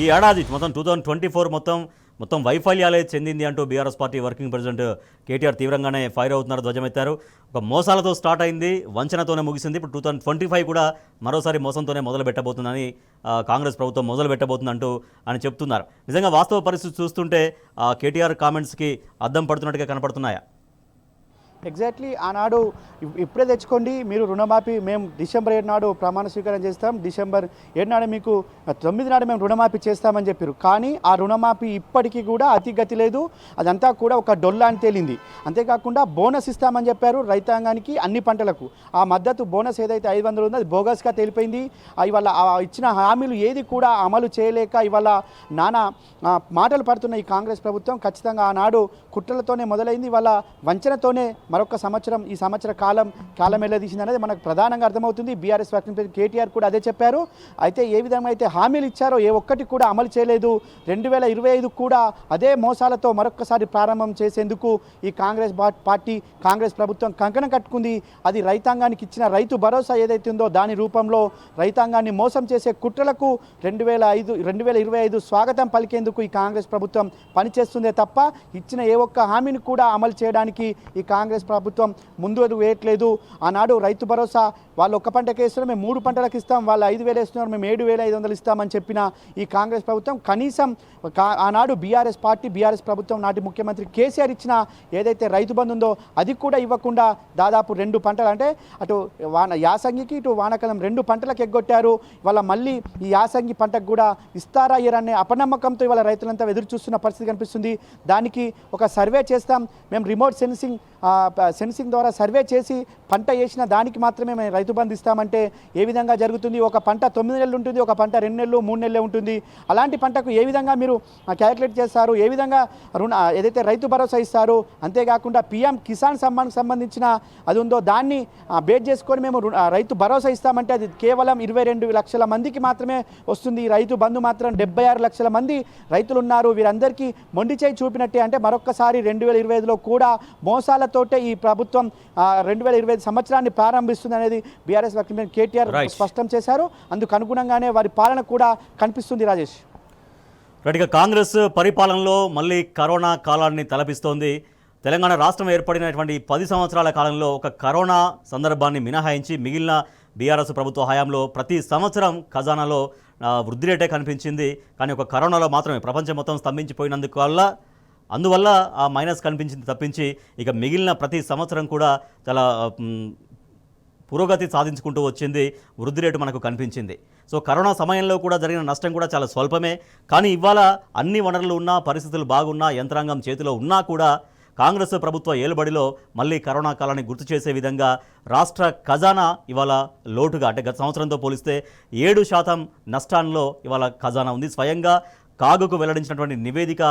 ఈ ఏడాది మొత్తం 2024 మొత్తం వైఫల్యాలే చెందింది అంటూ BRS party working president KTR తీవ్రంగానే ఫైర్ అవుతున్నారు, ధ్వజమెత్తారు. ఒక మోసాలతో స్టార్ట్ అయింది, వంచనతోనే ముగిసింది. ఇప్పుడు 2025 కూడా మరోసారి మోసంతోనే మొదలు పెట్టబోతుందని కాంగ్రెస్ ప్రభుత్వం మొదలు పెట్టబోతుందంటూ అని చెప్తున్నారు. నిజంగా వాస్తవ పరిస్థితి చూస్తుంటే కేటీఆర్ కామెంట్స్కి అద్దం పడుతున్నట్టుగా కనపడుతున్నాయా? ఎగ్జాక్ట్లీ ఆనాడు ఇప్పుడే తెచ్చుకోండి, మీరు రుణమాఫీ మేము డిసెంబర్ 7 నాడు ప్రమాణ స్వీకారం చేస్తాం, డిసెంబర్ 7 నాడు మీకు 9 నాడు మేము రుణమాఫీ చేస్తామని చెప్పారు. కానీ ఆ రుణమాఫీ ఇప్పటికీ కూడా అతిగతి లేదు, అదంతా కూడా ఒక డొల్లా అని తేలింది. అంతేకాకుండా బోనస్ ఇస్తామని చెప్పారు రైతాంగానికి అన్ని పంటలకు. ఆ మద్దతు బోనస్ ఏదైతే 500 ఉందో అది బోగస్గా తేలిపోయింది. ఇవాళ ఇచ్చిన హామీలు ఏది కూడా అమలు చేయలేక ఇవాళ నానా మాటలు పడుతున్న ఈ కాంగ్రెస్ ప్రభుత్వం ఖచ్చితంగా ఆనాడు కుట్రలతోనే మొదలైంది, ఇవాళ వంచనతోనే మరొక సంవత్సరం ఈ సంవత్సర కాలం వెళ్ళదీసింది అనేది మనకు ప్రధానంగా అర్థమవుతుంది. బీఆర్ఎస్ వర్కింగ్ ప్రెసిడెంట్ కేటీఆర్ కూడా అదే చెప్పారు. అయితే ఏ విధంగా అయితే హామీలు ఇచ్చారో ఏ ఒక్కటి కూడా అమలు చేయలేదు. 2025 కూడా అదే మోసాలతో మరొకసారి ప్రారంభం చేసేందుకు ఈ కాంగ్రెస్ ప్రభుత్వం కంకణం కట్టుకుంది. అది రైతాంగానికి ఇచ్చిన రైతు భరోసా ఏదైతే ఉందో దాని రూపంలో రైతాంగాన్ని మోసం చేసే కుట్రలకు 2025 స్వాగతం పలికేందుకు ఈ కాంగ్రెస్ ప్రభుత్వం పనిచేస్తుందే తప్ప ఇచ్చిన ఏ ఒక్క హామీని కూడా అమలు చేయడానికి ఈ కాంగ్రెస్ ప్రభుత్వం ముందు అడుగు వేయట్లేదు. ఆనాడు రైతు భరోసా వాళ్ళు ఒక్క పంటకి వేస్తున్నారు, మేము 3 పంటలకు ఇస్తాం, వాళ్ళు 5,000 వేస్తున్నారు, మేము 7,500 ఇస్తామని చెప్పిన ఈ కాంగ్రెస్ ప్రభుత్వం కనీసం ఆనాడు బీఆర్ఎస్ ప్రభుత్వం నాటి ముఖ్యమంత్రి కేసీఆర్ ఇచ్చిన ఏదైతే రైతు బంధు ఉందో అది కూడా ఇవ్వకుండా దాదాపు 2 పంటలు అంటే అటు యాసంగికి ఇటు వానాకాలం 2 పంటలకు ఎగ్గొట్టారు. ఇవాళ మళ్ళీ ఈ యాసంగి పంటకు కూడా ఇస్తారా ఇయరనే అపనమ్మకంతో ఇవాళ రైతులంతా ఎదురు చూస్తున్న పరిస్థితి కనిపిస్తుంది. దానికి ఒక సర్వే చేస్తాం, మేము రిమోట్ సెన్సింగ్ ద్వారా సర్వే చేసి పంట వేసిన దానికి మాత్రమే మేము రైతు బంధు ఇస్తామంటే ఏ విధంగా జరుగుతుంది? ఒక పంట 9 నెలలు ఉంటుంది, ఒక పంట 2 నెలలు 3 నెలలే ఉంటుంది. అలాంటి పంటకు ఏ విధంగా మీరు క్యాలిక్యులేట్ చేస్తారు? ఏ విధంగా ఏదైతే రైతు భరోసా ఇస్తారు? అంతేకాకుండా పిఎం కిసాన్ సమ్మాన్కి సంబంధించిన అది ఉందో దాన్ని బేస్ చేసుకొని మేము రైతు భరోసా ఇస్తామంటే అది కేవలం 22 లక్షల మందికి మాత్రమే వస్తుంది. ఈ రైతు బంధు మాత్రం 76 లక్షల మంది రైతులు ఉన్నారు. వీరందరికీ మొండి చేయి చూపినట్టే. అంటే మరొక్కసారి 2025లో కూడా మోసాలతోటే ఈ ప్రభుత్వం 2025 సంవత్సరాన్ని ప్రారంభిస్తుంది అనేది బీఆర్ఎస్ వర్కింగ్ ప్రెసిడెంట్ కేటీఆర్ స్పష్టం చేశారు. అందుకు అనుగుణంగానే వారి పాలన కూడా కనిపిస్తుంది. రాజేష్, రైట్గా కాంగ్రెస్ పరిపాలనలో మళ్ళీ కరోనా కాలాన్ని తలపిస్తోంది. తెలంగాణ రాష్ట్రం ఏర్పడినటువంటి 10 సంవత్సరాల కాలంలో ఒక కరోనా సందర్భాన్ని మినహాయించి మిగిలిన బీఆర్ఎస్ ప్రభుత్వ హయాంలో ప్రతి సంవత్సరం ఖజానాలో వృద్ధి రేటే కనిపించింది. కానీ ఒక కరోనాలో మాత్రమే ప్రపంచం మొత్తం అందువల్ల ఆ మైనస్ కనిపించింది తప్పించి ఇక మిగిలిన ప్రతి సంవత్సరం కూడా చాలా పురోగతి సాధించుకుంటూ వచ్చింది, వృద్ధి రేటు మనకు కనిపించింది. సో కరోనా సమయంలో కూడా జరిగిన నష్టం కూడా చాలా స్వల్పమే. కానీ ఇవాళ అన్ని వనరులు ఉన్నా, పరిస్థితులు బాగున్నా, యంత్రాంగం చేతిలో ఉన్నా కూడా కాంగ్రెస్ ప్రభుత్వ ఏలుబడిలో మళ్ళీ కరోనా కాలాన్ని గుర్తు చేసే విధంగా రాష్ట్ర ఖజానా ఇవాళ లోటుగా, అంటే గత సంవత్సరంతో పోలిస్తే 7% నష్టాల్లో ఇవాళ ఖజానా ఉంది. స్వయంగా కాగుకు వెల్లడించినటువంటి నివేదిక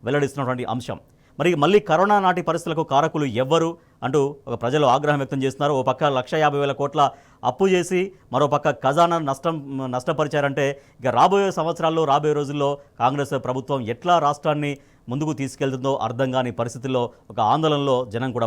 వెల్లడిస్తున్నటువంటి అంశం. మరి మళ్ళీ కరోనా నాటి పరిస్థితులకు కారకులు ఎవ్వరు అంటూ ఒక ప్రజలు ఆగ్రహం వ్యక్తం చేస్తున్నారు. ఓ పక్క 1,50,000 కోట్ల అప్పు చేసి మరో పక్క ఖజానా నష్టపరిచారంటే ఇక రాబోయే సంవత్సరాల్లో, రాబోయే రోజుల్లో కాంగ్రెస్ ప్రభుత్వం ఎట్లా రాష్ట్రాన్ని ముందుకు తీసుకెళ్తుందో అర్థం కాని పరిస్థితుల్లో ఒక ఆందోళనలో జనం కూడా ఉన్నారు.